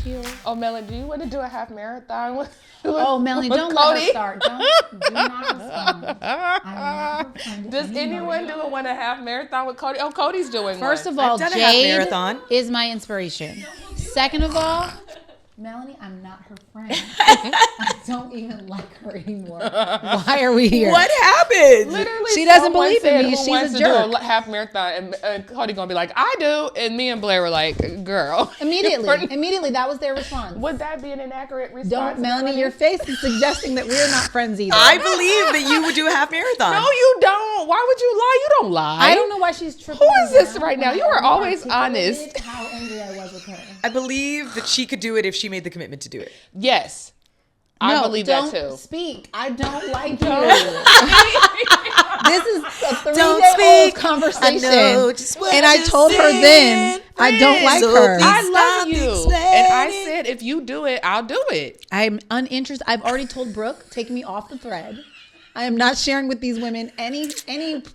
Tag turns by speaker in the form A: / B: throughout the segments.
A: you.
B: Oh, Melanie, do you want to do a half marathon with
A: Melanie,
B: with
A: don't
B: Codie?
A: let her start. Do not respond. I'm not her
B: Does anyone want a half marathon with Codie? Oh, Codie's doing
A: First
B: one.
A: of all,
C: I've done a half
A: Jade
C: marathon.
A: is my inspiration. Second of all, Melanie, I'm not her friend. I don't even like her anymore. Why are we here?
C: What happened?
B: Literally,
A: She doesn't
B: someone
A: believe in
B: said,
A: me.
B: "Who
A: She's
B: wants
A: a
B: to do
A: jerk."
B: half marathon?" And Codie gonna be like, "I do," and me and Blair were like, "Girl."
A: Immediately, that was their response.
B: Would that be an inaccurate response?
A: Don't, Melanie, your face is suggesting that we're not friends either.
C: I believe that you would do a half marathon.
B: No, you don't. Why would you lie? You don't lie.
A: I don't know why she's tripping.
B: Who is this
A: down
B: right now?
A: when
B: You are
A: I
B: always
A: articulated
B: honest.
A: How angry I was with her.
C: I believe that she could do it if she made the commitment to do it.
B: Yes. I believe that too.
A: Don't speak. I don't like you. This is a
C: Don't
A: 3-day-old
C: speak.
A: conversation.
C: I know just what
A: And I
C: you're
A: told her then,
C: saying.
A: I don't like
C: So
A: her.
C: please
B: I love
C: stop
B: you.
C: explaining.
B: And I said, if you do it, I'll do it.
A: I'm uninterested. I've already told Brooke, take me off the thread. I am not sharing with these women any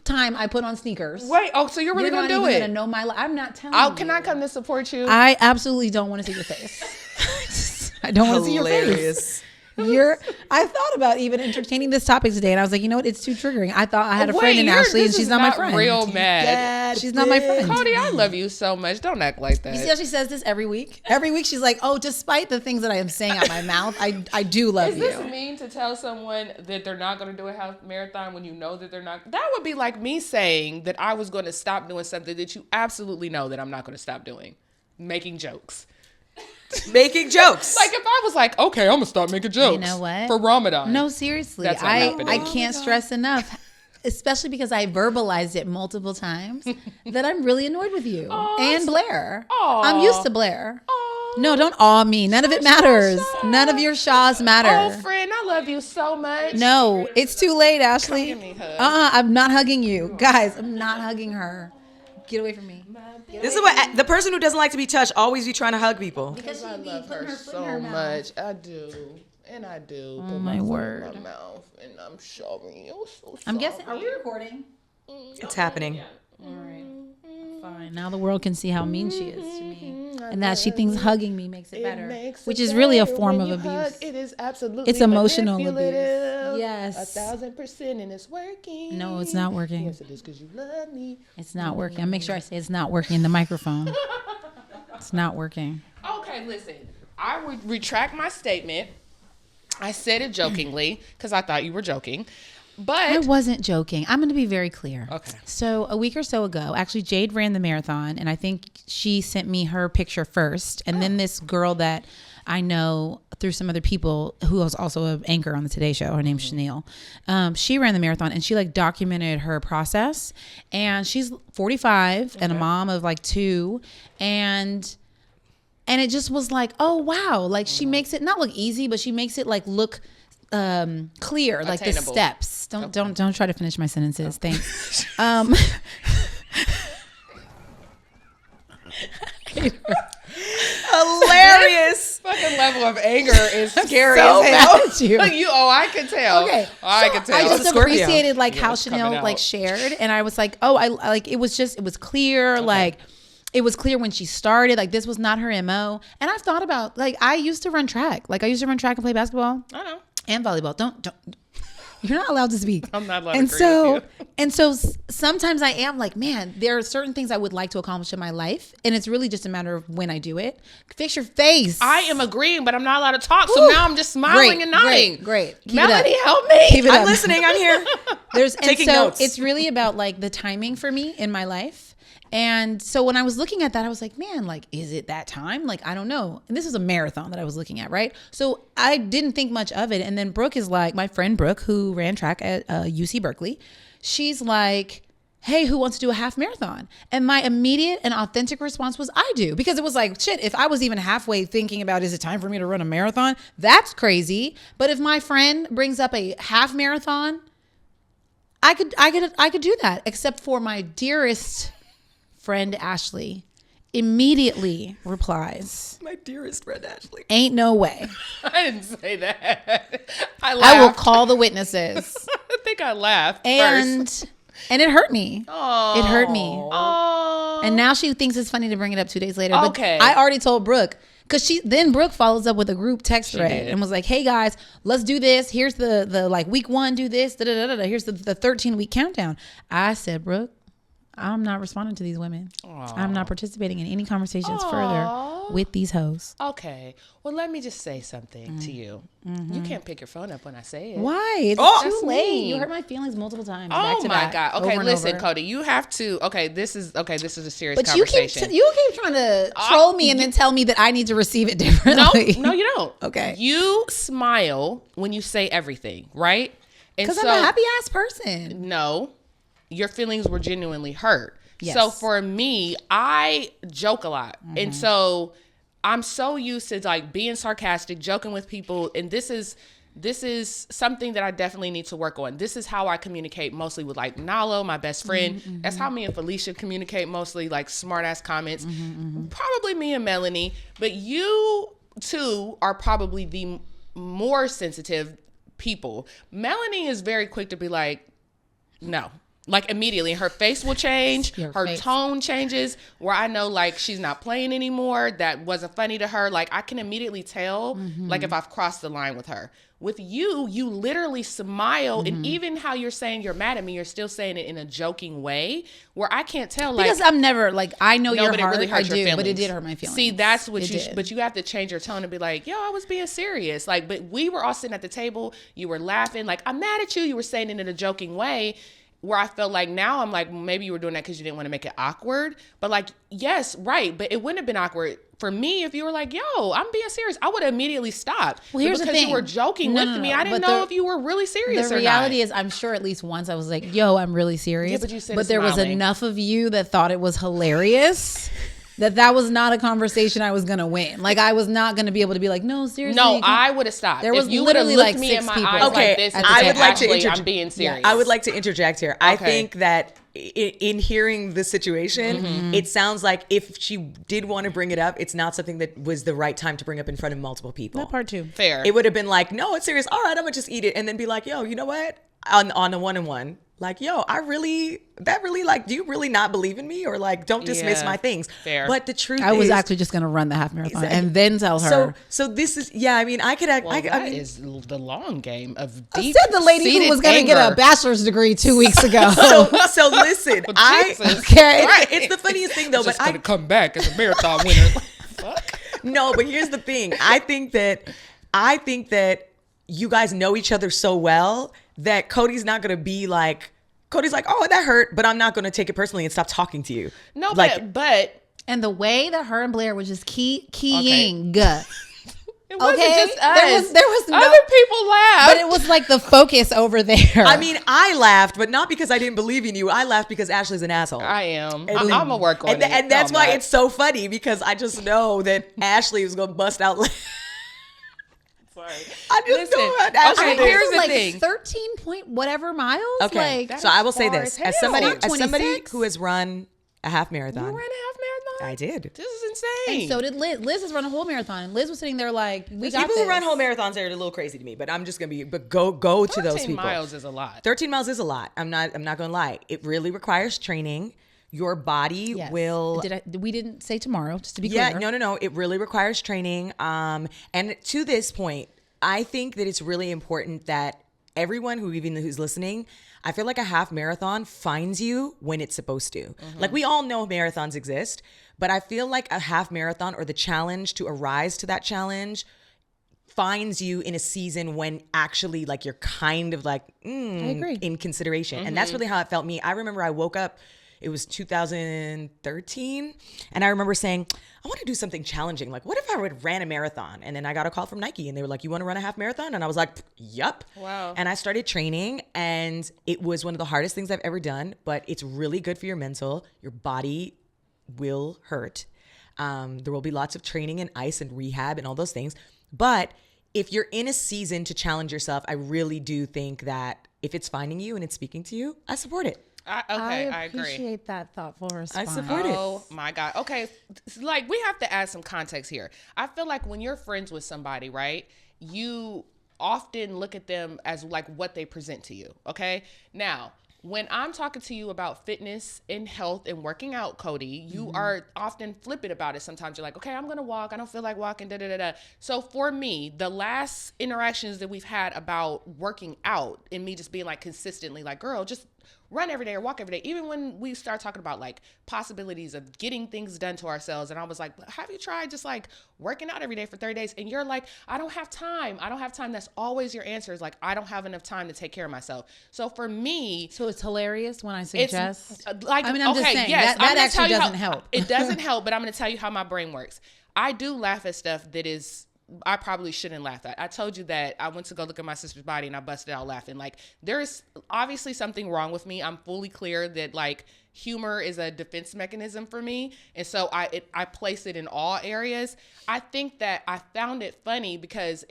A: time I put on sneakers.
B: Wait, so you're really
A: You're
B: going to
A: not
B: do
A: even
B: it?
A: gonna know my life. I'm not telling you.
B: Can I come to support you?
A: I absolutely don't want to see your face. I don't want to see your face.
C: Hilarious.
A: I thought about even entertaining this topic today, and I was like, you know what? It's too triggering. I thought I had a friend in Ashley, and she's not my friend.
B: Real mad.
A: She's not my friend.
B: Codie, I love you so much. Don't act like that.
A: You see how she says this every week? Every week she's like, oh, despite the things that I am saying out my mouth, I do love
B: Is
A: you.
B: this mean to tell someone that they're not going to do a half marathon when you know that they're not? That would be like me saying that I was going to stop doing something that you absolutely know that I'm not going to stop doing. Making jokes.
C: Making jokes.
B: Like if I was like, okay, I'm going to stop making jokes.
A: You know what?
B: For Ramadan.
A: No, seriously.
B: That's not happening.
A: I can't stress enough, especially because I verbalized it multiple times, that I'm really annoyed with you and Blair. I'm used to Blair. No, don't awe me. None of it matters. None of your shaws matter.
B: Oh, friend, I love you so much.
A: No, it's too late, Ashley.
B: Give me a hug.
A: I'm not hugging you. Guys, I'm not hugging her. Get away from me.
C: This is what the person who doesn't like to be touched always be trying to hug people.
A: Because
B: I
A: she be
B: love
A: putting
B: her
A: her foot in
B: so
A: her mouth.
B: much. I do. And I do.
A: Oh,
B: put
A: my
B: foot
A: word.
B: in my mouth. And I'm sorry. I'm so sorry.
A: I'm guessing, are we recording?
C: It's happening.
A: All right. Fine. Now the world can see how mean she is to me. And that she thinks hugging me makes it better. Which is really a form of abuse.
B: It is absolutely.
A: It's emotional
B: manipulative.
A: abuse. Yes.
B: 1,000%, and it's working.
A: No, it's not working.
B: Yes, it is because you love me.
A: It's not working. I'll make sure I say it's not working in the microphone. It's not working.
B: Okay, listen. I would retract my statement. I said it jokingly because I thought you were joking. But
A: I wasn't joking. I'm going to be very clear.
B: Okay.
A: So a week or so ago, actually Jade ran the marathon, and I think she sent me her picture first. And then this girl that I know through some other people who was also an anchor on the Today Show, her name's Chanel. She ran the marathon, and she like documented her process. And she's 45 and a mom of like 2. And it just was like, oh, wow. Like she makes it not look easy, but she makes it like look clear, like the
B: Attainable.
A: steps. Don't try to finish my sentences. Thanks.
C: Hilarious.
B: fucking level of anger is scary
A: so
B: as hell.
A: mad at you.
B: I could tell.
A: Okay,
B: I could tell.
A: I just
C: Scorpio.
A: appreciated like
B: Yeah,
A: how
B: it's coming
A: Chanel like
B: out.
A: shared, and I was like, oh, I like it was clear, like it was clear when she started, like this was not her MO. And I've thought about like I used to run track, and play basketball
B: I know.
A: and volleyball. Don't. You're not allowed to speak.
B: I'm not allowed to
A: and
B: agree
A: so,
B: with you.
A: And so sometimes I am like, man, there are certain things I would like to accomplish in my life. And it's really just a matter of when I do it. Fix your face.
B: I am agreeing, but I'm not allowed to talk. So now I'm just smiling and nodding.
A: Great. Keep
B: Melanie,
A: it up.
B: help me.
A: Keep it
C: I'm
A: up.
C: listening. I'm here.
A: And
C: Taking
A: so
C: notes.
A: it's really about like the timing for me in my life. And so when I was looking at that, I was like, man, like, is it that time? Like, I don't know. And this is a marathon that I was looking at, right? So I didn't think much of it. And then Brooke is like, my friend Brooke, who ran track at UC Berkeley, she's like, hey, who wants to do a half marathon? And my immediate and authentic response was, I do. Because it was like, shit, if I was even halfway thinking about, is it time for me to run a marathon? That's crazy. But if my friend brings up a half marathon, I could do that, except for my dearest friend Ashley immediately replies,
C: My dearest friend Ashley.
A: ain't no way.
B: I didn't say that. I laughed.
A: I will call the witnesses.
B: I think I laughed
A: And
B: first.
A: And it hurt me.
B: Oh.
A: It hurt me.
B: Oh.
A: And now she thinks it's funny to bring it up 2 days later.
B: Okay.
A: But I already told Brooke. Because Brooke follows up with a group text thread
B: did.
A: and was like, hey guys, let's do this. Here's the like week 1, do this. Da, da, da, da, da. Here's the 13-week countdown. I said, Brooke, I'm not responding to these women.
B: Aww.
A: I'm not participating in any conversations further with these hoes.
B: Okay. Well, let me just say something to you.
A: Mm-hmm.
B: You can't pick your phone up when I say it.
A: Why? It's
B: That's
A: too late.
B: mean.
A: You hurt my feelings multiple times.
B: Oh
A: back to
B: my
A: back,
B: God. Okay,
A: over and
B: listen,
A: over.
B: Codie, you have to. Okay, this is a serious
A: But you
B: conversation.
A: keep trying to troll me and then tell me that I need to receive it differently.
B: No, you don't.
A: Okay.
B: You smile when you say everything, right?
A: Because I'm a happy ass person.
B: No, your feelings were genuinely hurt.
A: Yes.
B: So for me, I joke a lot. And so I'm so used to like being sarcastic, joking with people. And this is something that I definitely need to work on. This is how I communicate mostly with like Nalo, my best friend. That's how me and Felicia communicate mostly, like smart ass comments. Probably me and Melanie. But you two are probably the more sensitive people. Melanie is very quick to be like, no. Like immediately her face will change, her tone changes, where I know like she's not playing anymore. That wasn't funny to her. Like I can immediately tell like if I've crossed the line with her. With you literally smile, and even how you're saying you're mad at me, you're still saying it in a joking way where I can't tell. Like,
A: because I'm never like, I know your
B: but
A: heart,
B: it really hurt
A: I
B: your
A: do,
B: feelings.
A: but it did hurt my feelings.
B: See, that's what
A: did.
B: but you have to change your tone and be like, yo, I was being serious. Like, but we were all sitting at the table, you were laughing, like, I'm mad at you. You were saying it in a joking way. Where I felt like now I'm like, maybe you were doing that because you didn't want to make it awkward. But like, yes, right. But it wouldn't have been awkward for me if you were like, yo, I'm being serious. I would have immediately stopped.
A: Well, here's
B: but
A: the
B: because
A: thing.
B: you were joking with me, I didn't
A: But
B: know if you were really serious
A: The
B: or
A: reality
B: not.
A: is, I'm sure at least once I was like, yo, I'm really serious.
B: Yeah, but you said
A: but there was
B: smiling.
A: enough of you that thought it was hilarious. That was not a conversation I was gonna win. Like I was not gonna be able to be like, no, seriously.
B: No, I would have stopped.
A: There was
B: if you would have
A: literally
B: looked
A: like
B: me
A: 6
B: in my
A: people.
B: eyes
C: Okay,
B: like this and
C: I
B: said,
C: would like to
B: Ashley,
C: interject.
B: I'm being serious.
C: I would like to interject here. I
B: Okay.
C: think that in hearing the situation, it sounds like if she did want to bring it up, it's not something that was the right time to bring up in front of multiple people.
A: That part too.
B: Fair.
C: It would have been like, no, it's serious. All right, I'm gonna just eat it, and then be like, yo, you know what? On the one-on-one, like, yo, like, do you really not believe in me, or like, don't dismiss
B: Yeah,
C: my things?
B: fair.
C: But the truth,
A: I was
C: is,
A: actually just gonna run the half marathon
C: Exactly.
A: and then tell her.
C: So this is, yeah. I mean, I could.
B: Well,
C: I
B: that
C: mean,
B: is the long game of
A: I
B: deep.
A: said the lady who was gonna get a bachelor's degree 2 weeks ago.
C: so listen,
B: Jesus.
A: Okay.
C: It's the funniest thing though,
B: Just
C: but
B: gonna come back as a marathon winner. Fuck.
C: No, but here's the thing. I think that you guys know each other so well that Codie's not gonna be like, Codie's like, oh, that hurt, but I'm not gonna take it personally and stop talking to you.
B: No,
C: like,
B: but
A: And the way that her and Blair was just keying.
B: it wasn't
A: Okay,
B: just us.
A: there was no,
B: other people laughed.
A: but it was like the focus over there.
C: I mean, I laughed, but not because I didn't believe in you. I laughed because Ashley's an asshole.
B: I am. I'm gonna work on it.
C: And that's
B: No,
C: why
B: I'm not.
C: it's so funny, because I just know that Ashley was gonna bust out.
B: Sorry.
C: I just
B: Listen,
C: know how Ashley
B: okay,
C: did.
B: here's the
A: like
B: thing.
A: 13 point whatever miles.
C: Okay,
A: Like,
C: so I will say
B: far
C: this:
B: as
C: as
B: hell.
C: somebody
A: 26?
C: who has run a half marathon,
B: You ran a half marathon?
C: I did.
B: This is insane.
A: and so did Liz. Liz has run a whole marathon. Liz was sitting there like, we got
C: People
A: this.
C: who run whole marathons are a little crazy to me, but I'm just gonna be. But go to those
B: 13
C: people.
B: miles is a lot.
C: 13 miles is a lot. I'm not gonna lie. It really requires training. Your body
A: Yes.
C: will.
A: We didn't say tomorrow, just to be
C: Yeah,
A: clear.
C: no. It really requires training. And to this point, I think that it's really important that everyone who's listening, I feel like a half marathon finds you when it's supposed to. Like, we all know marathons exist, but I feel like a half marathon, or the challenge to arise to that challenge, finds you in a season when actually like you're kind of like
A: I agree.
C: in consideration. And that's really how it felt me. I remember I woke up, it was 2013, and I remember saying, I want to do something challenging. Like, what if I would ran a marathon? And then I got a call from Nike, and they were like, you want to run a half marathon? And I was like, yup.
B: Wow.
C: And I started training, and it was one of the hardest things I've ever done, but it's really good for your mental. Your body will hurt. There will be lots of training and ice and rehab and all those things. But if you're in a season to challenge yourself, I really do think that if it's finding you and it's speaking to you, I support it.
B: I agree.
A: appreciate that thoughtful response.
C: I support it.
B: Oh my God. Okay. Like, we have to add some context here. I feel like when you're friends with somebody, right, you often look at them as like what they present to you. Okay. Now, When I'm talking to you about fitness and health and working out, Codie, you are often flippant about it. Sometimes you're like, okay, I'm going to walk. I don't feel like walking, da, da, da, da. So for me, the last interactions that we've had about working out and me just being like consistently like, girl, just run every day or walk every day. Even when we start talking about like possibilities of getting things done to ourselves. And I was like, have you tried just like working out every day for 30 days? And you're like, I don't have time. I don't have time. That's always your answer, is like, I don't have enough time to take care of myself. So for me,
A: So it's hilarious when I suggest.
B: like,
A: I mean, I'm
B: okay,
A: just saying
B: yes,
A: that
B: I'm gonna tell
A: actually
B: you
A: doesn't
B: how,
A: help.
B: It doesn't help, but I'm going to tell you how my brain works. I do laugh at stuff that is, I probably shouldn't laugh at. I told you that I went to go look at my sister's body and I busted out laughing. Like, there's obviously something wrong with me. I'm fully clear that like humor is a defense mechanism for me. And so I place it in all areas. I think that I found it funny because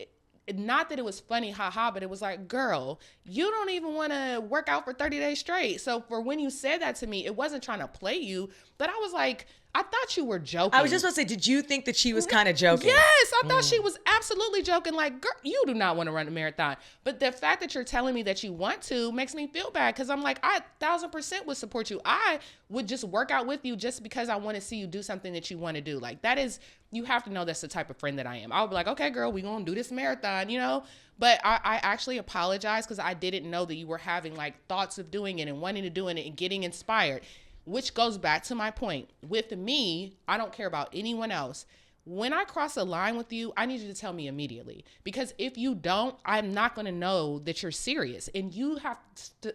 B: not that it was funny, haha, but it was like, girl, you don't even want to work out for 30 days straight. So for when you said that to me, it wasn't trying to play you, but I was like, I thought you were joking.
C: I was just about to say, did you think that she was kind of joking?
B: Yes, I thought she was absolutely joking. Like, girl, you do not want to run a marathon. But the fact that you're telling me that you want to makes me feel bad, because I'm like, I 1,000% would support you. I would just work out with you just because I want to see you do something that you want to do. Like, that is, you have to know that's the type of friend that I am. I would be like, okay, girl, we gonna do this marathon, you know? But I actually apologize because I didn't know that you were having like thoughts of doing it and wanting to do it and getting inspired. Which goes back to my point. With me, I don't care about anyone else. When I cross a line with you, I need you to tell me immediately. Because if you don't, I'm not going to know that you're serious. And you have to,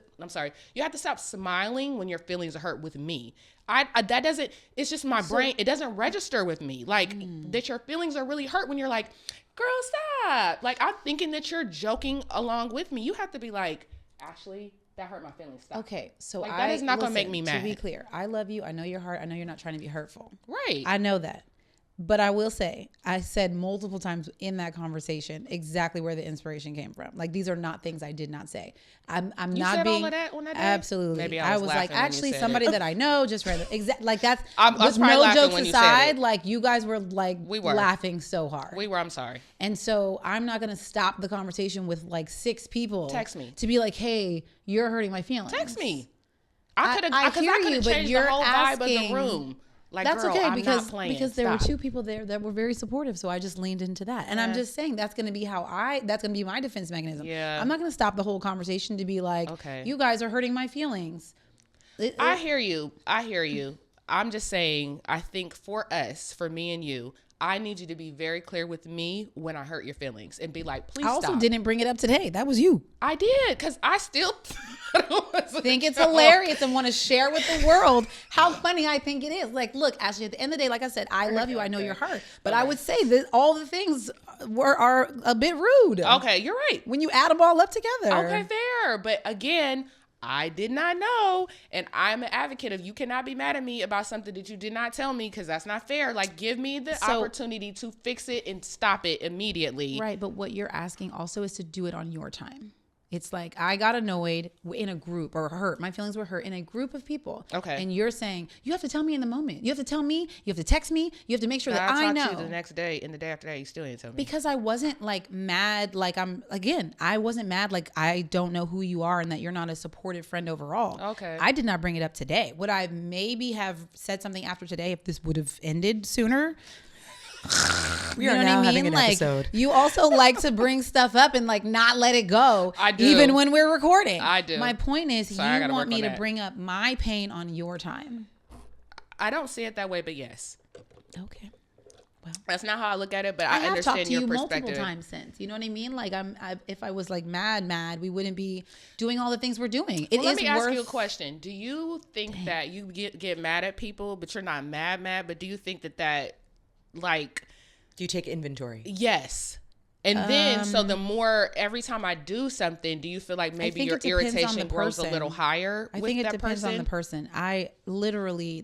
B: you have to stop smiling when your feelings are hurt with me. That doesn't, it's just my brain. It doesn't register with me. Like, that your feelings are really hurt when you're like, girl, stop. Like, I'm thinking that you're joking along with me. You have to be like, Ashley, that hurt my feelings. Stop.
A: Okay, so
B: like, that is not going to make me mad.
A: To be clear, I love you. I know your heart. I know you're not trying to be hurtful.
B: Right.
A: I know that. But I will say, I said multiple times in that conversation exactly where the inspiration came from. Like, these are not things I did not say. I'm
B: you
A: not
B: said
A: being
B: all of that on that day?
A: Absolutely.
B: Maybe
A: I was like, actually, somebody that I know just read it. Like, that's with no jokes aside. Like, you guys were like laughing so hard.
B: We were. I'm sorry.
A: And so I'm not gonna stop the conversation with like 6 people.
B: Text me
A: to be like, hey, you're hurting my feelings.
B: Text me. I could have changed the whole vibe of the room. Like,
A: that's
B: girl,
A: okay
B: I'm
A: because
B: not playing.
A: there were 2 people there that were very supportive, so I just leaned into that. And I'm just saying that's going to be that's going to be my defense mechanism.
B: Yeah.
A: I'm not going to stop the whole conversation to be like, okay, you guys are hurting my feelings.
B: I hear you. I'm just saying, I think for us, for me and you, I need you to be very clear with me when I hurt your feelings and be like, please stop.
A: I also didn't bring it up today. That was you.
B: I did, because I still
A: think it's hilarious and want to share with the world how funny I think it is. Like, look, Ashley, at the end of the day, like I said, I love you. I know your heart. But I would say that all the things are a bit rude.
B: Okay, you're right.
A: When you add them all up together.
B: Okay, fair. But again, I did not know, and I'm an advocate of you cannot be mad at me about something that you did not tell me, because that's not fair. Like, give me the opportunity to fix it and stop it immediately.
A: Right, but what you're asking also is to do it on your time. It's like, I got annoyed in a group, or hurt. My feelings were hurt in a group of people.
B: Okay.
A: And you're saying, you have to tell me in the moment. You have to tell me. You have to text me. You have to make sure that I know.
B: I talked to you the next day, and the day after that, you still didn't tell me.
A: Because I wasn't like mad. Like, I wasn't mad. Like, I don't know who you are and that you're not a supportive friend overall.
B: Okay.
A: I did not bring it up today. Would I maybe have said something after today if this would have ended sooner?
C: We are now having an
A: like,
C: episode.
A: You also like to bring stuff up and like not let it go.
B: I do.
A: Even when we're recording.
B: I do.
A: My point is, you want me to bring up my pain on your time.
B: I don't see it that way, but yes.
A: Okay. Well,
B: that's not how I look at it, but I
A: have
B: understand
A: talked to
B: your
A: you
B: perspective.
A: multiple times since. You know what I mean? Like, if I was like mad, we wouldn't be doing all the things we're doing.
B: Let me ask you a question. Do you think that you get mad at people, but you're not mad, but do you think that like,
C: do you take inventory?
B: Yes. And then, so the more, every time I do something, do you feel like maybe your irritation grows a little higher with that person? I think it depends
A: on the person. I literally,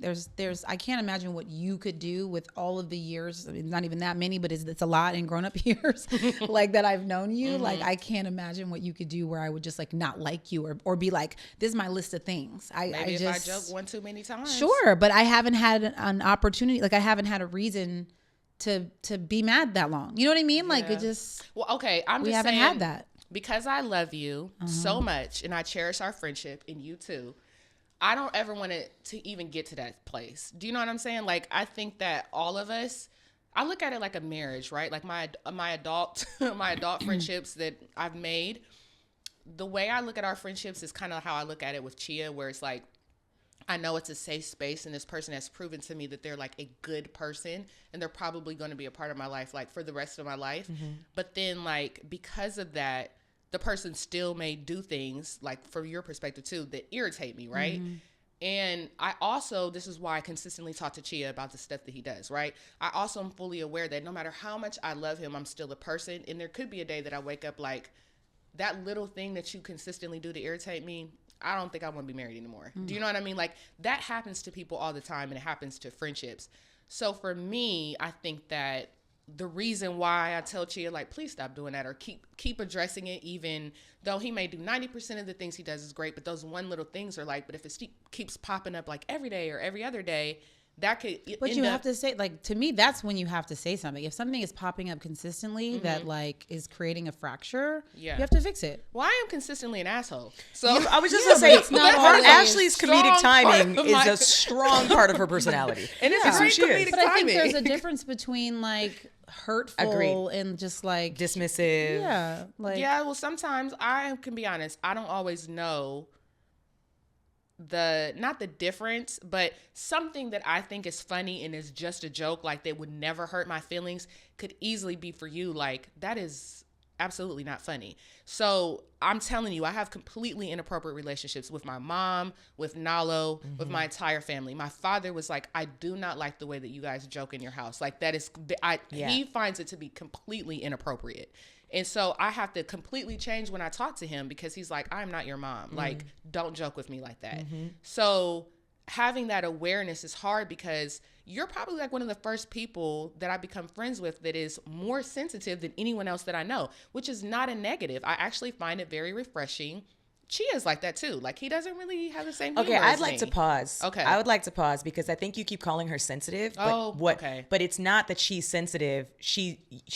A: I can't imagine what you could do with all of the years. I mean, not even that many, but it's a lot in grown up years, like that I've known you. Mm-hmm. Like, I can't imagine what you could do where I would just like not like you or be like, this is my list of things.
B: Maybe if I joke one too many times.
A: Sure. But I haven't had an opportunity. Like, I haven't had a reason to be mad that long. You know what I mean? Like, it just,
B: well, okay. We
A: haven't had that.
B: because I love you so much and I cherish our friendship and you too, I don't ever want it to even get to that place. Do you know what I'm saying? Like, I think that all of us, I look at it like a marriage, right? Like my adult friendships that I've made, the way I look at our friendships is kind of how I look at it with Chia, where it's like, I know it's a safe space and this person has proven to me that they're like a good person and they're probably going to be a part of my life, like for the rest of my life. But then like, because of that, the person still may do things, like from your perspective too, that irritate me, right? And I also, this is why I consistently talk to Chia about the stuff that he does, right? I also am fully aware that no matter how much I love him, I'm still a person. And there could be a day that I wake up like, that little thing that you consistently do to irritate me, I don't think I want to be married anymore. Do you know what I mean? Like, that happens to people all the time, and it happens to friendships. So for me, I think that the reason why I tell Chia, like, please stop doing that, or keep addressing it, even though he may do 90% of the things he does is great, but those one little things are like, but if it keeps popping up like every day or every other day, that could
A: But you have to say, like, to me, that's when you have to say something. If something is popping up consistently that like is creating a fracture, you have to fix it.
B: Well, I am consistently an asshole. So
C: I was just gonna say,
A: it's not always
C: Ashley's comedic
B: strong part
C: timing
B: of
C: is
B: my-
C: a strong part of her personality.
B: And it's
C: That's
B: a
C: who
B: great
C: she is.
B: comedic
A: But I think
B: timing.
A: there's a difference between like hurtful
C: Agreed.
A: and just like
C: Dismissive.
A: yeah, like
B: Yeah, well, sometimes I can be honest, I don't always know not the difference, but something that I think is funny and is just a joke, like that would never hurt my feelings, could easily be for you like, that is absolutely not funny. So I'm telling you, I have completely inappropriate relationships with my mom, with Nalo, with my entire family. My father was like, I do not like the way that you guys joke in your house. Like, that is, he finds it to be completely inappropriate. And so I have to completely change when I talk to him, because he's like, I'm not your mom. Like, don't joke with me like that. So having that awareness is hard, because you're probably like one of the first people that I become friends with that is more sensitive than anyone else that I know, which is not a negative. I actually find it very refreshing. Chia's like that too. Like, he doesn't really have the same humor
C: Okay, I'd
B: as
C: like
B: me.
C: to pause.
B: Okay.
C: I would like to pause because I think you keep calling her sensitive. But
B: okay.
C: But it's not that she's sensitive.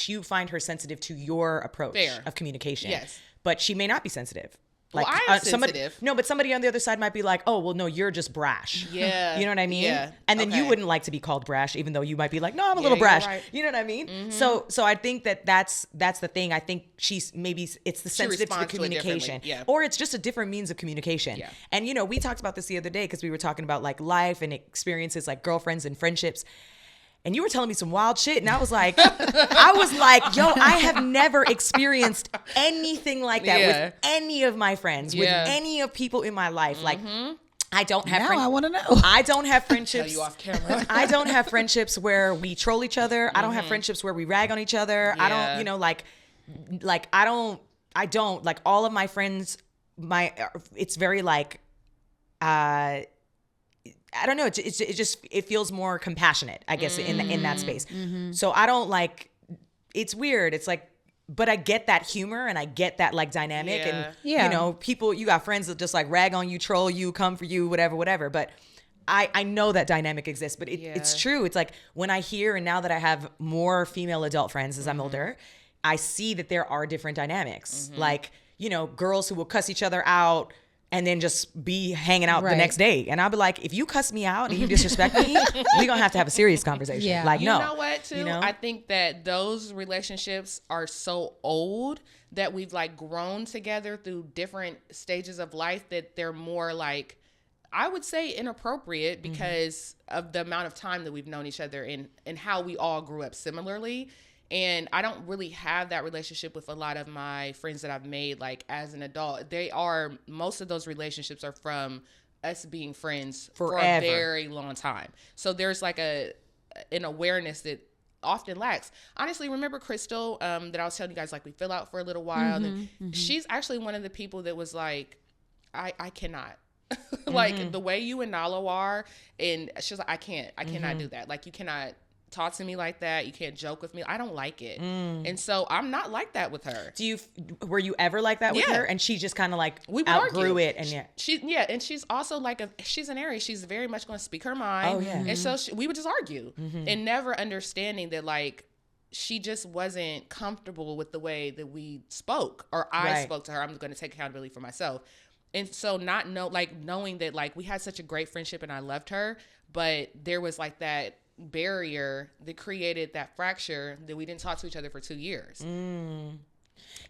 C: You find her sensitive to your approach of communication.
B: Yes.
C: But she may not be sensitive.
B: Well, I am
C: somebody,
B: sensitive.
C: No, but somebody on the other side might be like, oh, well, no, you're just brash.
B: Yeah.
C: You know what I mean?
B: Yeah.
C: And then you
B: Okay.
C: wouldn't like to be called brash, even though you might be like, no, I'm a little
B: you're
C: brash.
B: right.
C: You know what I mean? So I think that's the thing. I think it's the sensitive to the
B: responds to it differently.
C: communication.
B: Yeah.
C: Or it's just a different means of communication.
B: Yeah.
C: And, we talked about this the other day because we were talking about like life and experiences, like girlfriends and friendships. And you were telling me some wild shit. And I was like, yo, I have never experienced anything like that with any of my friends, with any of people in my life. Like, I don't have
A: now I want to know.
C: I don't have friendships.
B: Tell you off camera.
C: I don't have friendships where we troll each other. I don't have friendships where we rag on each other. I don't, I don't like all of my friends. It's very like, I don't know. It feels more compassionate, I guess, in that space. So I don't like. It's weird. It's like, but I get that humor and I get that like dynamic and people. You got friends that just like rag on you, troll you, come for you, whatever. But I know that dynamic exists. But it's true. It's like when I hear, and now that I have more female adult friends as I'm older, I see that there are different dynamics. Like, girls who will cuss each other out and then just be hanging out the next day. And I'll be like, if you cuss me out and you disrespect me, we're going to have a serious conversation.
A: Yeah.
C: Like,
B: You
C: no.
B: know what, too? I think that those relationships are so old that we've like grown together through different stages of life that they're more like, I would say, inappropriate because of the amount of time that we've known each other and how we all grew up similarly. And I don't really have that relationship with a lot of my friends that I've made, like, as an adult. Most of those relationships are from us being friends for a very long time. So there's like an awareness that often lacks. Honestly, remember Crystal, that I was telling you guys, like, we fell out for a little while. And she's actually one of the people that was like, I cannot. Like, the way you and Nalo are, and she's like, I cannot do that. Like, you cannot talk to me like that. You can't joke with me. I don't like it. And so I'm not like that with her.
C: Were you ever like that with her? And she just kind of like outgrew it. And
B: and she's also like she's an Aries. She's very much going to speak her mind.
C: Oh yeah.
B: And so we would just argue and never understanding that, like, she just wasn't comfortable with the way that we spoke, or I spoke to her. I'm going to take accountability for myself. And so knowing that like we had such a great friendship and I loved her, but there was like that barrier that created that fracture that we didn't talk to each other for 2 years.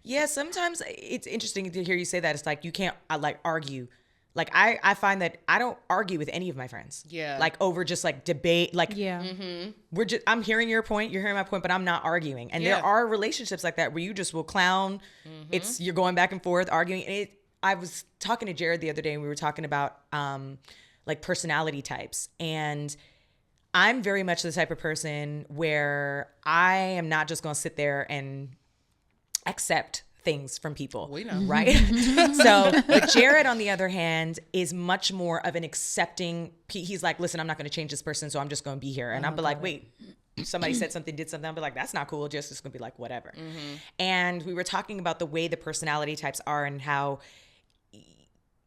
C: Yeah, sometimes it's interesting to hear you say that. It's like you can't like argue. Like I find that I don't argue with any of my friends. Yeah. Like over just like debate. Like I'm hearing your point, you're hearing my point, but I'm not arguing. And there are relationships like that where you just will clown. You're going back and forth arguing. And I was talking to Jared the other day and we were talking about like personality types. And I'm very much the type of person where I am not just going to sit there and accept things from people. We know. Right? But Jared, on the other hand, is much more of an accepting. He's like, listen, I'm not going to change this person, so I'm just going to be here. And I'll be like, wait, somebody said something, did something. I'll be like, that's not cool. Just going to be like, whatever. And we were talking about the way the personality types are and how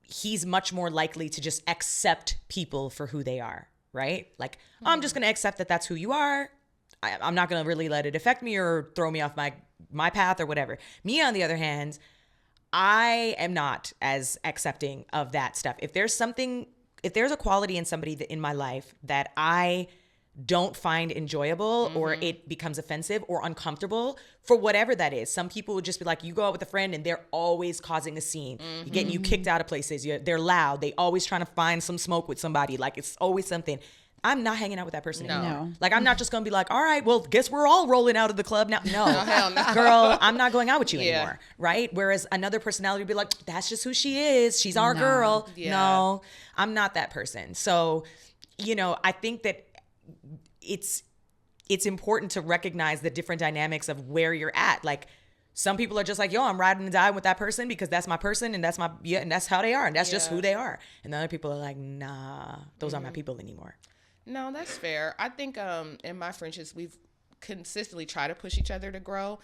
C: he's much more likely to just accept people for who they are. Right? Like, I'm just going to accept that that's who you are. I'm not going to really let it affect me or throw me off my path or whatever. Me, on the other hand, I am not as accepting of that stuff. If there's a quality in somebody in my life that I don't find enjoyable or it becomes offensive or uncomfortable for whatever that is. Some people would just be like, you go out with a friend and they're always causing a scene. Getting you kicked out of places. They're loud. They always trying to find some smoke with somebody. Like it's always something. I'm not hanging out with that person anymore. No. Like, I'm not just going to be like, all right, well, guess we're all rolling out of the club now. No, hell no. Girl, I'm not going out with you anymore. Right? Whereas another personality would be like, that's just who she is. She's our girl. Yeah. No, I'm not that person. So, I think that it's important to recognize the different dynamics of where you're at. Like, some people are just like, yo, I'm riding and dying with that person because that's my person and that's and that's how they are. And that's just who they are. And the other people are like, nah, those aren't my people anymore.
B: No, that's fair. I think in my friendships, we've consistently tried to push each other to grow.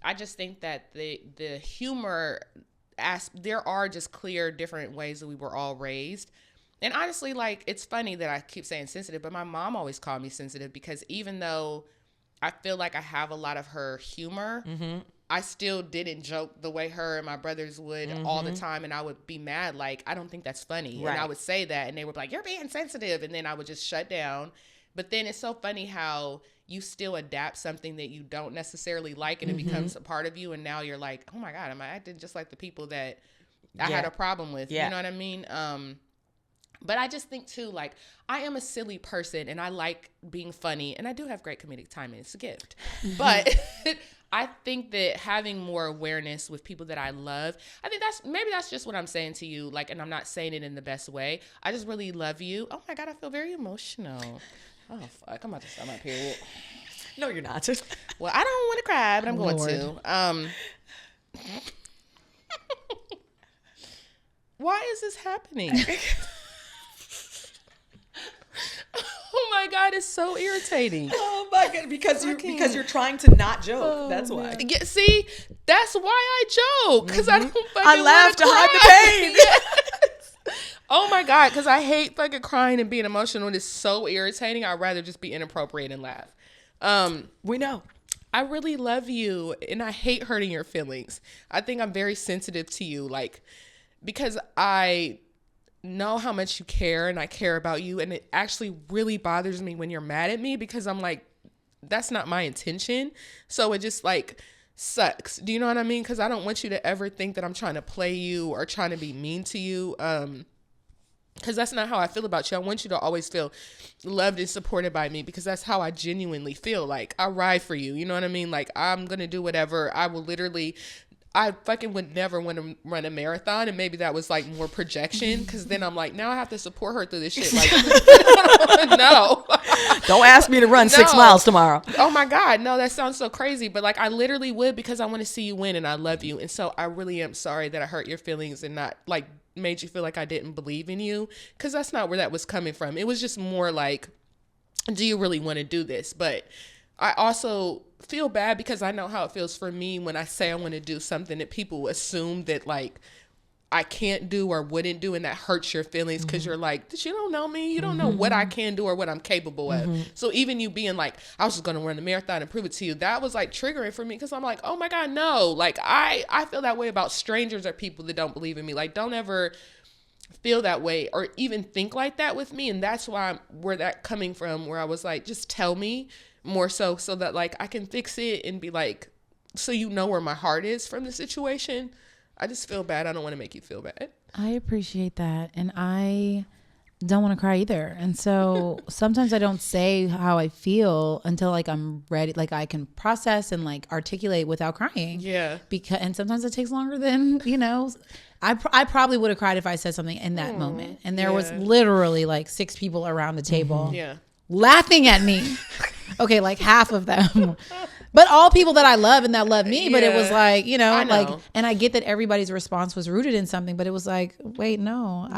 B: I just think that the humor, there are just clear different ways that we were all raised. And honestly, like, it's funny that I keep saying sensitive, but my mom always called me sensitive because even though I feel like I have a lot of her humor, I still didn't joke the way her and my brothers would all the time. And I would be mad, like, I don't think that's funny. Right. And I would say that and they would be like, you're being sensitive. And then I would just shut down. But then it's so funny how you still adapt something that you don't necessarily like and it becomes a part of you. And now you're like, oh my God, am I acting just like the people that I had a problem with? You know what I mean? But I just think too, like, I am a silly person and I like being funny and I do have great comedic timing. It's a gift. But I think that having more awareness with people that I love, I think that's just what I'm saying to you. Like, and I'm not saying it in the best way. I just really love you. Oh my God, I feel very emotional. Oh fuck, I'm about to start my period.
C: No, you're not.
B: Well, I don't want to cry, but I'm going to. Why is this happening? Oh my God, it's so irritating.
C: Oh my God, because you're trying to not joke. That's why.
B: Yeah, see, that's why I joke because I don't fucking
C: I laugh to hide the pain.
B: Yes. Oh my God, because I hate fucking crying and being emotional. It's so irritating. I'd rather just be inappropriate and laugh.
C: We know.
B: I really love you and I hate hurting your feelings. I think I'm very sensitive to you, like, because I know how much you care and I care about you, and it actually really bothers me when you're mad at me because I'm like, that's not my intention. So it just like sucks. Do you know what I mean? Because I don't want you to ever think that I'm trying to play you or trying to be mean to you. Because that's not how I feel about you. I want you to always feel loved and supported by me because that's how I genuinely feel. Like, I ride for you. You know what I mean? Like, I'm going to do whatever. I fucking would never want to run a marathon, and maybe that was like more projection because then I'm like, now I have to support her through this shit. Like, no.
C: Don't ask me to run 6 miles tomorrow.
B: Oh my God, no, that sounds so crazy. But like, I literally would because I want to see you win and I love you. And so I really am sorry that I hurt your feelings and not like made you feel like I didn't believe in you because that's not where that was coming from. It was just more like, do you really want to do this? But I also feel bad because I know how it feels for me when I say I want to do something that people assume that like I can't do or wouldn't do, and that hurts your feelings because you're like, you don't know me, you don't know what I can do or what I'm capable of. So even you being like, I was just gonna run the marathon and prove it to you, that was like triggering for me because I'm like, oh my God, no. Like I feel that way about strangers or people that don't believe in me. Like, don't ever feel that way or even think like that with me. And that's where that coming from, where I was like, just tell me more so that like I can fix it and be like, so you know where my heart is from the situation. I just feel bad. I don't want to make you feel bad.
A: I appreciate that. And I don't want to cry either. And so sometimes I don't say how I feel until like I'm ready, like I can process and like articulate without crying.
B: Yeah.
A: And sometimes it takes longer than, I probably would have cried if I said something in that moment. And there was literally like 6 people around the table laughing at me. Okay, like half of them. But all people that I love and that love me. But it was like, like, and I get that everybody's response was rooted in something, but it was like, wait, no,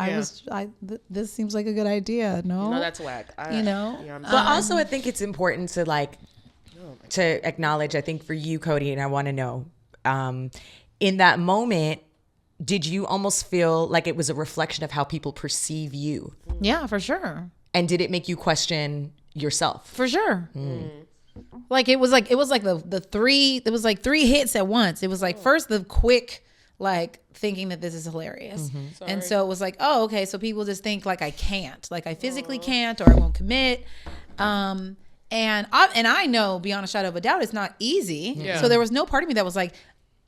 A: this seems like a good idea. No,
B: that's whack.
C: But also I think it's important to like, to acknowledge, I think for you, Codie, and I want to know, in that moment, did you almost feel like it was a reflection of how people perceive you?
A: Yeah, for sure.
C: And did it make you question yourself?
A: For sure. Like it was like the three. It was like 3 hits at once. It was like first the quick, like thinking that this is hilarious, and so it was like, oh, okay. So people just think like I can't, like I physically can't, or I won't commit. And I know beyond a shadow of a doubt, it's not easy. Yeah. So there was no part of me that was like,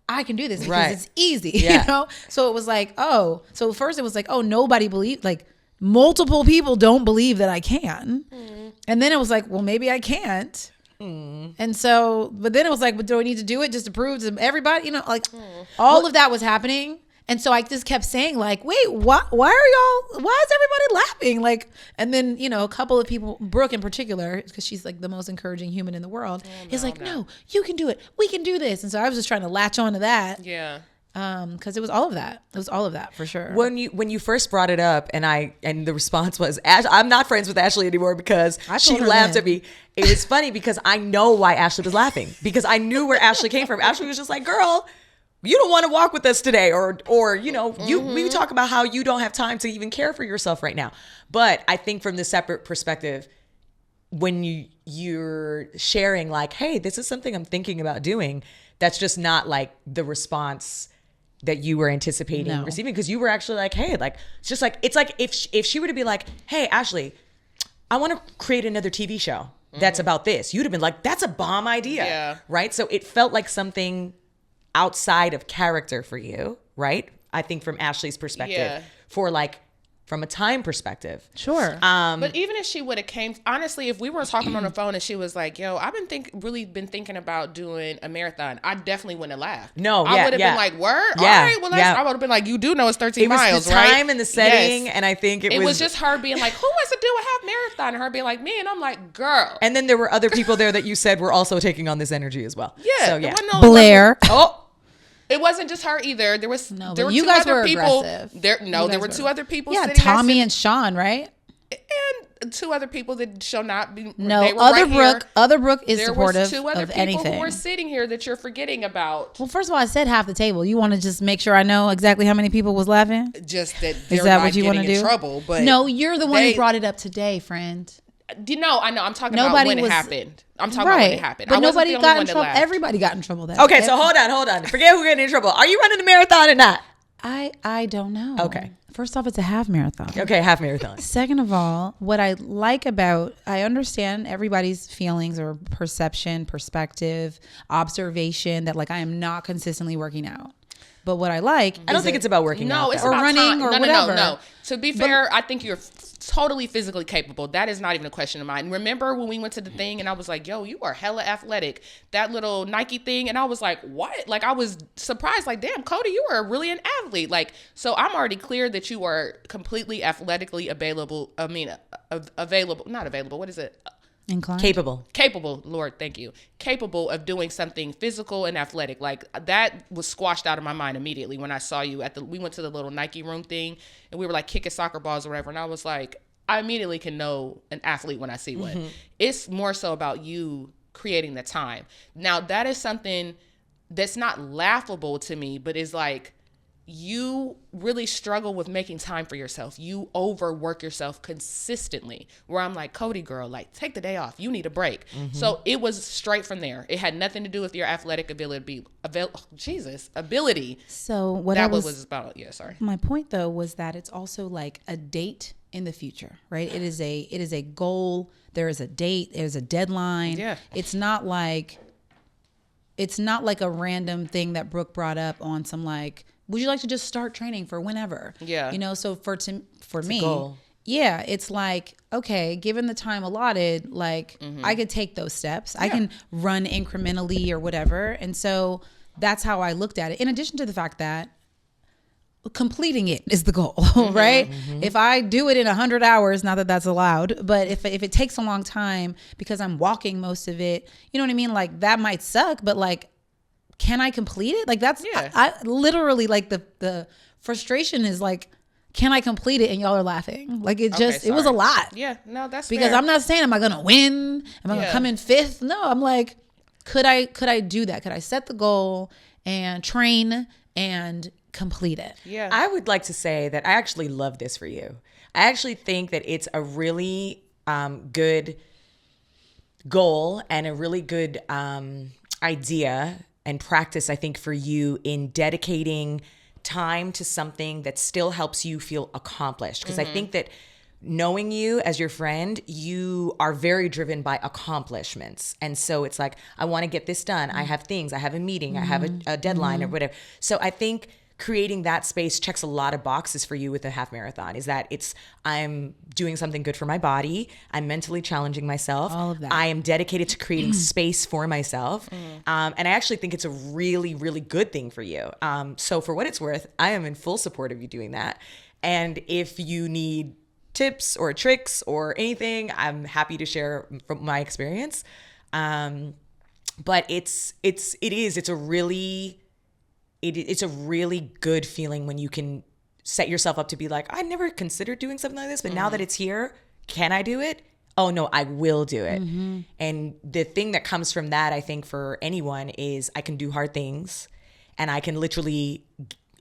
A: I can do this because it's easy. Yeah. So it was like, oh. So first it was like, oh, nobody believed. Like multiple people don't believe that I can. And then it was like, well, maybe I can't. And so, but then it was like, but do I need to do it just to prove to everybody? All of that was happening. And so I just kept saying like, wait, why is everybody laughing? Like, and then, a couple of people, Brooke in particular, because she's like the most encouraging human in the world, is like, no, you can do it. We can do this. And so I was just trying to latch on to that.
B: Yeah.
A: Because it was all of that. It was all of that for sure.
C: When you first brought it up, and the response was, I'm not friends with Ashley anymore because she laughed at me. It was funny because I know why Ashley was laughing, because I knew where Ashley came from. Ashley was just like, girl, you don't want to walk with us today, or we talk about how you don't have time to even care for yourself right now. But I think from the separate perspective, when you're sharing like, hey, this is something I'm thinking about doing, that's just not like the response that you were anticipating receiving, because you were actually like, hey, like, it's like if she were to be like, hey, Ashley, I want to create another TV show that's about this, you'd have been like, that's a bomb idea, right? So it felt like something outside of character for you, right? I think from Ashley's perspective, for like, from a time perspective.
A: Sure.
B: But even if she would have came, honestly, if we were talking on the phone and she was like, yo, I've been really been thinking about doing a marathon, I definitely wouldn't have laughed.
C: No,
B: I would have been like, word? Yeah, all right, well, I would have been like, you do know it's 13 miles, right? It was
C: the time and the setting, and I think it
B: was just her being like, who wants to do a half marathon? And her being like, me, and I'm like, girl.
C: And then there were other people there that you said were also taking on this energy as well.
B: Yeah.
C: So, yeah.
A: Blair.
B: It wasn't just her either. There were
A: you
B: 2
A: guys
B: other
A: were
B: people.
A: aggressive.
B: There were 2 other people.
A: Yeah,
B: sitting
A: Tommy and Sean, right?
B: And 2 other people that shall not be.
A: No,
B: they were
A: other
B: right
A: Brooke.
B: Here.
A: Other Brooke is
B: there
A: supportive
B: was 2 other
A: of
B: people
A: anything.
B: who were sitting here that you're forgetting about.
A: Well, first of all, I said half the table. You want to just make sure I know exactly how many people was laughing?
B: Just that
A: is that what you want to do?
B: Trouble, but
A: no, you're the one who brought it up today, friend.
B: I know. I'm talking about when it happened. I'm talking about when it happened.
A: But nobody got in trouble. Everybody got in trouble that
C: day. Okay, so hold on. Forget who got in trouble. Are you running the marathon or not?
A: I don't know.
C: Okay.
A: First off, it's a half marathon.
C: Okay, half marathon.
A: Second of all, what I like about, I understand everybody's feelings or perception, perspective, observation that like I am not consistently working out. But what I like,
C: I don't think it's about working out.
B: No, it's
A: or
B: about
A: running
B: time.
A: or whatever.
B: No. To be fair, I think you're totally physically capable. That is not even a question of mine. Remember when we went to the thing and I was like, yo, you are hella athletic. That little Nike thing. And I was like, what? Like I was surprised, like, damn, Codie, you are really an athlete. Like, so I'm already clear that you are completely athletically available. Available, not available. What is it?
A: Inclined.
B: Capable, Lord, thank you. Capable of doing something physical and athletic. Like that was squashed out of my mind immediately when I saw you we went to the little Nike room thing and we were like kicking soccer balls or whatever. And I was like, I immediately can know an athlete when I see one. Mm-hmm. It's more so about you creating the time. Now that is something that's not laughable to me, but is like, you really struggle with making time for yourself. You overwork yourself consistently, where I'm like, Codie girl, like take the day off. You need a break. So it was straight from there. It had nothing to do with your athletic ability. Ability.
A: So what
B: That
A: I was
B: about, yeah, sorry.
A: my point though was that it's also like a date in the future, right? It is a goal. There is a date. There's a deadline.
B: Yeah.
A: It's not like a random thing that Brooke brought up on some like, would you like to just start training for whenever?
B: Yeah.
A: You know, so for me,
C: goal.
A: yeah, it's like, okay, given the time allotted, like I could take those steps. I can run incrementally or whatever. And so that's how I looked at it. In addition to the fact that completing it is the goal, right? If I do it in 100 hours, not that that's allowed, but if it takes a long time because I'm walking most of it, you know what I mean? Like that might suck, but like, can I complete it? Like that's, I literally like the frustration is like, can I complete it? And y'all are laughing. Like it just, it was a lot.
B: Yeah, no, that's
A: because
B: fair.
A: I'm not saying, am I going to win? Am I going to come in 5th? No, I'm like, could I do that? Could I set the goal and train and complete it?
B: Yeah.
C: I would like to say that I actually love this for you. I actually think that it's a really good goal and a really good idea and practice, I think, for you in dedicating time to something that still helps you feel accomplished. Because I think that knowing you as your friend, you are very driven by accomplishments. And so it's like, I want to get this done. I have things, I have a meeting, I have a deadline or whatever. So I think creating that space checks a lot of boxes for you with a half marathon, is that I'm doing something good for my body. I'm mentally challenging myself.
A: All of that.
C: I am dedicated to creating space for myself. And I actually think it's a really, really good thing for you. So for what it's worth, I am in full support of you doing that. And if you need tips or tricks or anything, I'm happy to share from my experience. But it's a really good feeling when you can set yourself up to be like, I never considered doing something like this, but now that it's here, can I do it? Oh no, I will do it. And the thing that comes from that, I think for anyone, is I can do hard things and I can literally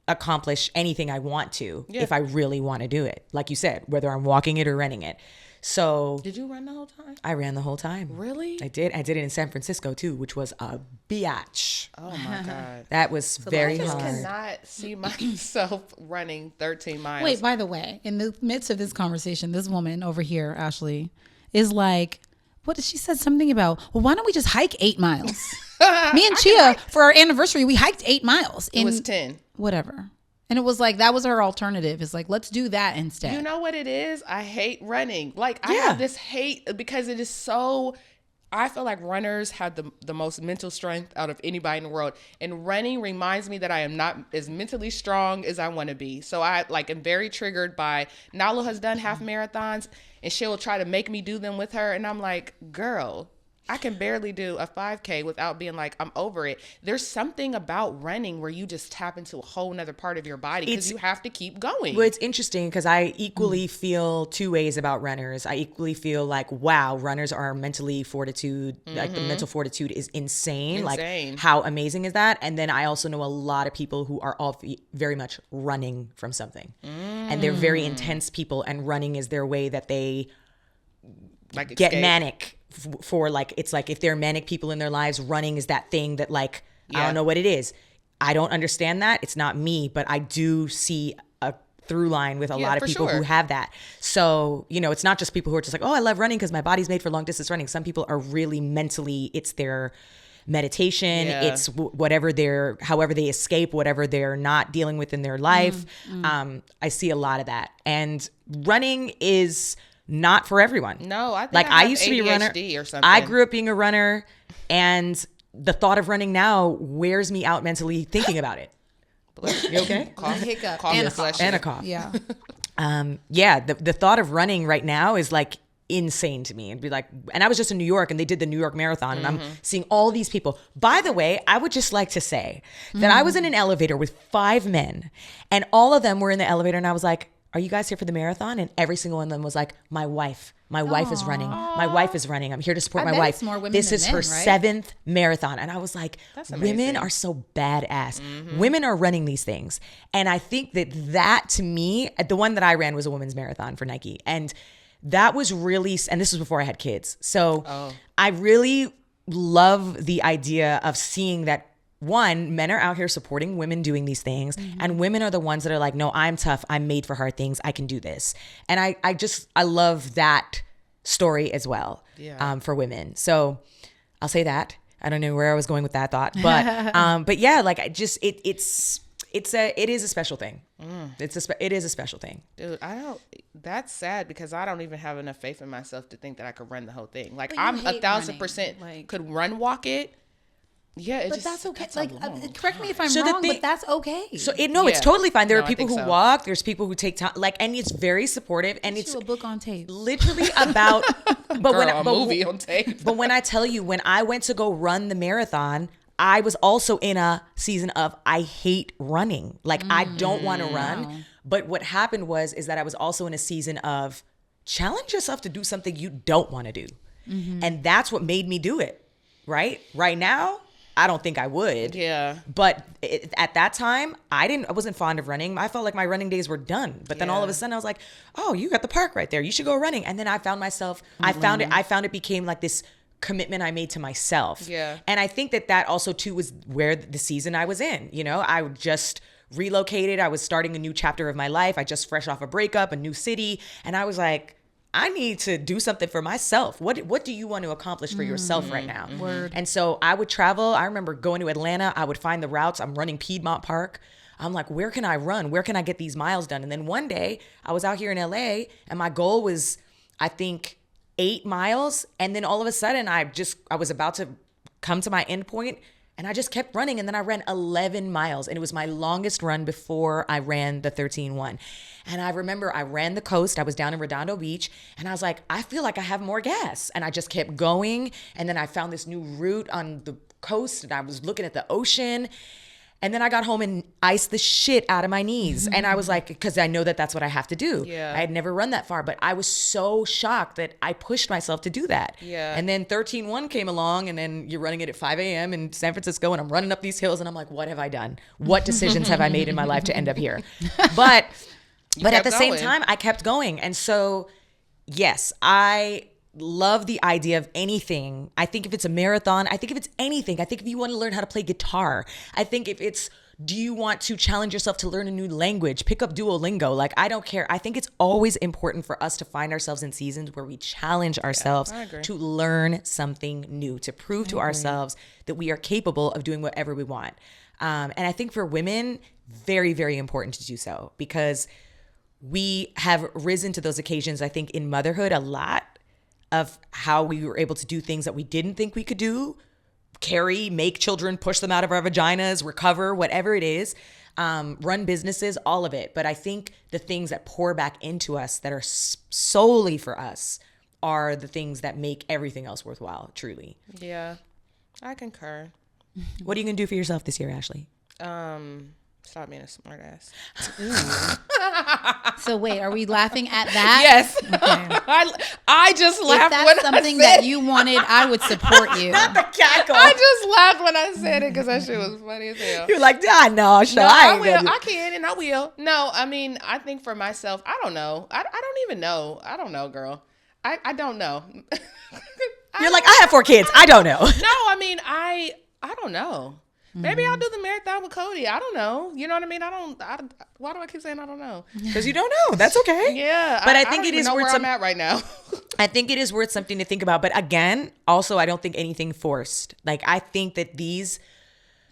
C: accomplish anything I want to if I really want to do it. Like you said, whether I'm walking it or running it. So
B: Did you run the whole time?
C: I ran the whole time.
B: Really?
C: I did. I did it in San Francisco too, which was a biatch.
B: Oh my God.
C: That was very
B: I just
C: hard.
B: cannot see myself running 13 miles.
A: Wait, by the way, in the midst of this conversation, this woman over here, Ashley, is like, what did she said something about, well, why don't we just hike 8 miles? Me and Chia, for our anniversary, we hiked 8 miles.
B: It was 10.
A: Whatever. And it was like, that was her alternative. It's like, let's do that instead.
B: You know what it is? I hate running. Like I have this hate because it is so, I feel like runners have the most mental strength out of anybody in the world. And running reminds me that I am not as mentally strong as I want to be. So I like am very triggered by, Nala has done half marathons and she'll try to make me do them with her. And I'm like, girl, I can barely do a 5K without being like, I'm over it. There's something about running where you just tap into a whole nother part of your body because you have to keep going.
C: Well, it's interesting because I equally feel two ways about runners. I equally feel like, wow, runners are mentally fortitude. Like the mental fortitude is insane. Like how amazing is that? And then I also know a lot of people who are all very much running from something. And they're very intense people, and running is their way that they
B: like
C: get manic. For like, it's like if there are manic people in their lives, running is that thing that like, I don't know what it is. I don't understand that. It's not me, but I do see a through line with a lot of people who have that. So, you know, it's not just people who are just like, oh, I love running because my body's made for long distance running. Some people are really mentally, it's their meditation. It's however they escape, whatever they're not dealing with in their life. I see a lot of that. And running is not for everyone.
B: No, I think
C: like I used to be a runner.
B: Or something.
C: I grew up being a runner, and the thought of running now wears me out mentally thinking about it. You okay?
B: Cough,
A: hiccup,
B: cough
C: and a cough.
A: Yeah.
C: The thought of running right now is like insane to me. And be like, and I was just in New York and they did the New York Marathon and I'm seeing all these people. By the way, I would just like to say that I was in an elevator with 5 men and all of them were in the elevator and I was like, are you guys here for the marathon? And every single one of them was like, my wife is running. My wife is running. I'm here to support
A: I
C: my
A: bet
C: wife.
A: it's more women
C: This
A: than
C: is her
A: men, right?
C: 7th marathon. And I was like,
B: That's
C: women
B: amazing.
C: are so badass. Women are running these things. And I think that to me, the one that I ran was a women's marathon for Nike. And that was really, and this was before I had kids. So I really love the idea of seeing that, one, men are out here supporting women doing these things, and women are the ones that are like, no, I'm tough. I'm made for hard things. I can do this. And I love that story as well, for women. So I'll say that. I don't know where I was going with that thought, but yeah, like it is a special thing. It is a special thing.
B: Dude, that's sad because I don't even have enough faith in myself to think that I could run the whole thing. Like
A: But you
B: I'm
A: hate
B: 1,000%
A: running,
B: could run walk it. Yeah,
A: But that's okay.
B: that's
A: Like,
B: a long
A: correct me if I'm
C: So the
A: wrong,
C: thing-
A: but that's okay.
C: It's
B: Yeah.
C: totally fine. There
B: No,
C: are
B: I
C: people
B: think
C: who
B: so.
C: walk. There's people who take time. Like, and it's very supportive. And
A: Get
C: it's
A: you a book on tape.
C: literally about. But
B: Girl,
C: when
B: a movie on tape.
C: But when I tell you, when I went to go run the marathon, I was also in a season of I hate running. Like I don't want to run. But what happened is that I was also in a season of challenge yourself to do something you don't want to do. And that's what made me do it. Right now, I don't think I would.
B: Yeah.
C: But at that time, I wasn't fond of running. I felt like my running days were done. But then all of a sudden I was like, oh, you got the park right there. You should go running. And then I found myself, I found it became like this commitment I made to myself.
B: Yeah.
C: And I think that also too was where the season I was in. You know, I just relocated. I was starting a new chapter of my life. I just fresh off a breakup, a new city. And I was like, I need to do something for myself. What do you want to accomplish for yourself right now?
A: Word.
C: And so I would travel. I remember going to Atlanta. I would find the routes. I'm running Piedmont Park. I'm like, where can I run? Where can I get these miles done? And then one day I was out here in LA and my goal was, I think, 8 miles. And then all of a sudden I was about to come to my end point and I just kept running. And then I ran 11 miles and it was my longest run before I ran the 13-1. And I remember I ran the coast. I was down in Redondo Beach and I was like, I feel like I have more gas. And I just kept going. And then I found this new route on the coast and I was looking at the ocean. And then I got home and iced the shit out of my knees. And I was like, because I know that that's what I have to do.
B: Yeah.
C: I had never run that far, but I was so shocked that I pushed myself to do that.
B: Yeah.
C: And then 13-1 came along and then you're running it at 5 a.m. in San Francisco and I'm running up these hills and I'm like, what have I done? What decisions have I made in my life to end up here? But at
B: kept
C: the same
B: going.
C: time, I kept going. And so, yes, I love the idea of anything. I think if it's a marathon, I think if it's anything, I think if you want to learn how to play guitar, I think if it's, do you want to challenge yourself to learn a new language, pick up Duolingo? Like, I don't care. I think it's always important for us to find ourselves in seasons where we challenge ourselves
B: I agree.
C: to learn something new, to prove to ourselves that we are capable of doing whatever we want. And I think for women, very, very important to do so because we have risen to those occasions, I think, in motherhood a lot of how we were able to do things that we didn't think we could do, carry, make children, push them out of our vaginas, recover, whatever it is, run businesses, all of it. But I think the things that pour back into us that are solely for us are the things that make everything else worthwhile, truly.
B: Yeah, I concur.
C: What are you going to do for yourself this year, Ashley?
B: Stop being a smart ass.
A: So wait, are we laughing at that?
B: Yes.
A: Okay.
B: I just
A: If
B: laughed
A: that's
B: when
A: something
B: I said
A: that you wanted, I would support you.
C: Not the cackle.
B: I just laughed when I said it because that shit was funny as hell.
C: You're like, no,
B: No,
C: I
B: I
C: ain't
B: will.
C: gonna do
B: I can and I will. No, I mean, I think for myself, I don't know. I don't even know. I don't know, girl. I don't know.
C: You're like, I have 4 kids. I don't know.
B: No, I mean, I don't know. Maybe I'll do the marathon with Codie. I don't know. You know what I mean? Why do I keep saying I don't know?
C: Because you don't know. That's okay.
B: Yeah.
C: But I
B: don't
C: think it
B: even
C: is
B: know
C: worth
B: where I'm at right now.
C: I think it is worth something to think about. But again, also, I don't think anything forced. Like, I think that these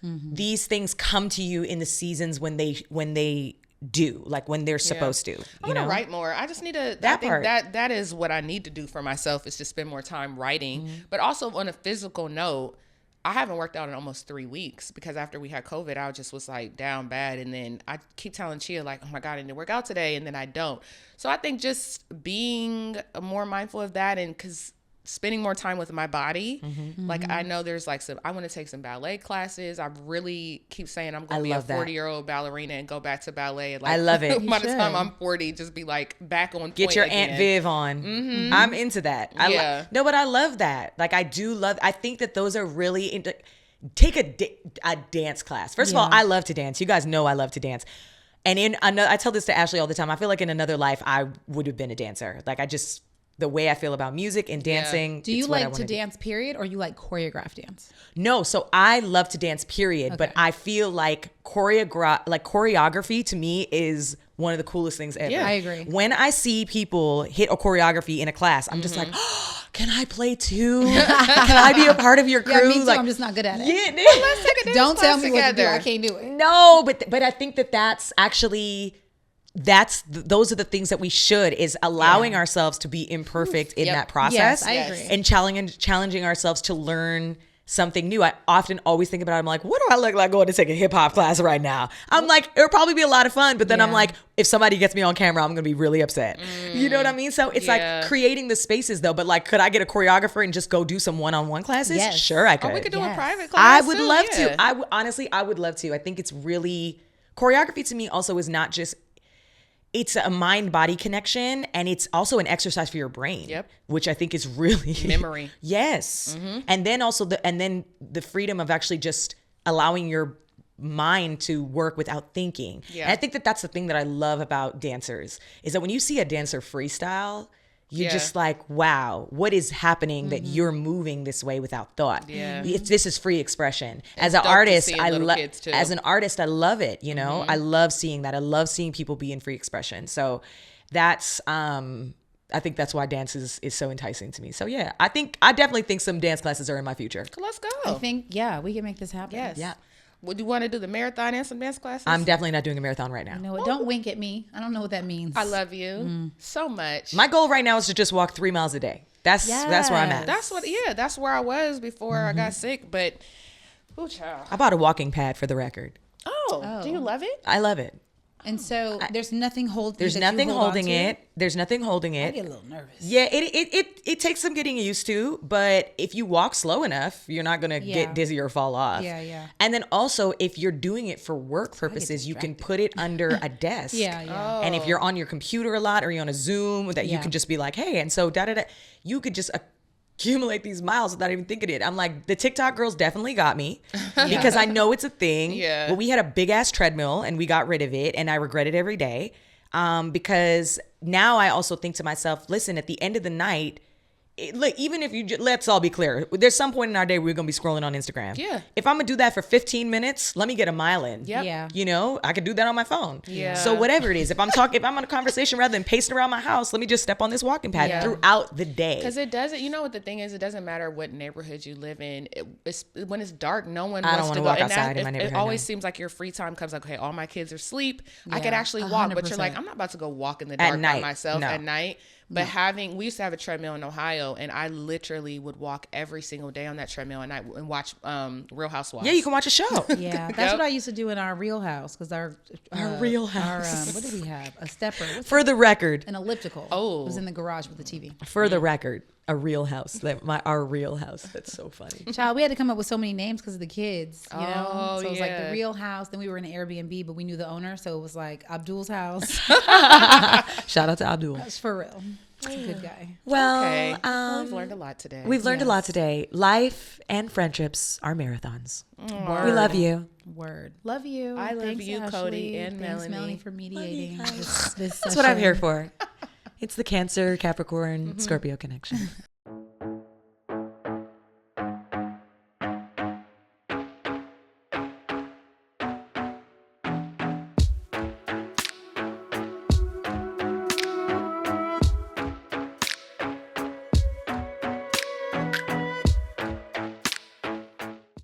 C: things come to you in the seasons when they do, like when they're supposed to.
B: I want to write more. I just need to.
C: That
B: I think
C: part.
B: that is what I need to do for myself is to spend more time writing. But also on a physical note, I haven't worked out in almost 3 weeks because after we had COVID, I just was like down bad. And then I keep telling Chia like, oh my God, I need to work out today. And then I don't. So I think just being more mindful of that. And cause spending more time with my body. Like I know there's like I want to take some ballet classes. I really keep saying I'm going to be a 40-year-old ballerina and go back to ballet. And like,
C: I love it.
B: By the time I'm 40, just be like back on point.
C: Get your
B: again.
C: Aunt Viv on. I'm into that. No, but I love that. Like I think that those are really take a dance class. First of all, I love to dance. You guys know I love to dance. And I tell this to Ashley all the time. I feel like in another life I would have been a dancer. Like the way I feel about music and dancing.
A: Yeah. Do you like to dance, period, or you like choreographed dance?
C: No, so I love to dance, period. Okay. But I feel like choreography to me is one of the coolest things ever.
A: Yeah, I agree.
C: When I see people hit a choreography in a class, I'm just like, oh, can I play too? Can I be a part of your crew?
A: Yeah, me too.
C: Like,
A: I'm just not good at it.
C: Yeah,
B: well, let's take a dance
A: Don't tell
B: class
A: me what to do.
B: together.
A: I can't do it.
C: No, but I think that's actually... those are the things that we should is allowing ourselves to be imperfect in that process.
A: Yes, I agree.
C: And challenging ourselves to learn something new. I often always think about it. I'm like, what do I look like going to take a hip hop class right now? I'm like, it'll probably be a lot of fun, but then I'm like, if somebody gets me on camera, I'm going to be really upset. You know what I mean? So it's like creating the spaces though, but like, could I get a choreographer and just go do some one-on-one classes?
A: Yes.
C: Sure, I could.
B: Or we could do a private class.
C: I would love to. Honestly, I would love to. I think it's really, choreography to me also is not just, it's a mind-body connection, and it's also an exercise for your brain.
B: Yep.
C: Which I think is really
B: memory.
C: Yes. And then also the freedom of actually just allowing your mind to work without thinking. Yeah. And I think that's the thing that I love about dancers is that when you see a dancer freestyle, you're just like, wow, what is happening that you're moving this way without thought? Yeah. This is free expression. As an artist, I love it, you know? I love seeing that. I love seeing people be in free expression. So that's I think that's why dance is so enticing to me. So yeah, I definitely think some dance classes are in my future.
B: Let's go.
A: I think, we can make this happen.
B: Yes.
C: Yeah.
B: Would you want to do the marathon and some dance classes?
C: I'm definitely not doing a marathon right now.
A: No, don't wink at me. I don't know what that means.
B: I love you so much.
C: My goal right now is to just walk 3 miles a day. That's where I'm at.
B: That's where I was before I got sick. But, ooh, child.
C: I bought a walking pad for the record.
B: Oh, do you love it?
C: I love it.
A: And so there's nothing holding.
C: There's nothing holding it. There's nothing holding it.
A: I get a little nervous.
C: Yeah, it takes some getting used to, but if you walk slow enough, you're not gonna get dizzy or fall off.
A: Yeah.
C: And then also, if you're doing it for work purposes, you can put it under a desk.
A: Yeah.
C: And if you're on your computer a lot or you're on a Zoom, that you can just be like, hey, and so you could just accumulate these miles without even thinking it. I'm like, the TikTok girls definitely got me because I know it's a thing. Yeah. Well, we had a big ass treadmill and we got rid of it, and I regret it every day because now I also think to myself, listen, at the end of the night, even if let's all be clear, there's some point in our day we're gonna be scrolling on Instagram.
B: Yeah.
C: If I'm gonna do that for 15 minutes, let me get a mile in.
B: Yep.
A: Yeah.
C: You know, I could do that on my phone.
B: Yeah.
C: So whatever it is, if I'm on a conversation rather than pacing around my house, let me just step on this walking pad throughout the day.
B: Because it doesn't, you know what the thing is, it doesn't matter what neighborhood you live in. When it's dark, no one wants to go.
C: Walk outside in my neighborhood.
B: It always seems like your free time comes like, okay, all my kids are asleep. I could actually walk, but you're like, I'm not about to go walk in the dark by myself at night. But we used to have a treadmill in Ohio, and I literally would walk every single day on that treadmill and watch Real Housewives.
C: Yeah, you can watch a show.
A: Yeah, that's what I used to do in our real house because our
C: real house.
A: What did we have? A stepper.
C: For the record,
A: an elliptical.
B: Oh,
A: it was in the garage with the TV.
C: For the record, a real house. Our real house. That's so funny.
A: Child, we had to come up with so many names because of the kids. You know, so it was like the
B: yeah.
A: real house. Then we were in an Airbnb, but we knew the owner, so it was like Abdul's house.
C: Shout out to Abdul.
A: That's for real. He's a good guy.
C: Well,
B: okay. We've learned a lot today.
C: We've learned a lot today. Life and friendships are marathons. Word. We love you.
A: Word. Love you.
B: I love
A: Thanks,
B: you,
A: Ashley.
B: Codie and
A: Thanks,
B: Melanie.
A: for mediating this
C: That's what I'm here for. It's the Cancer, Capricorn, Scorpio connection.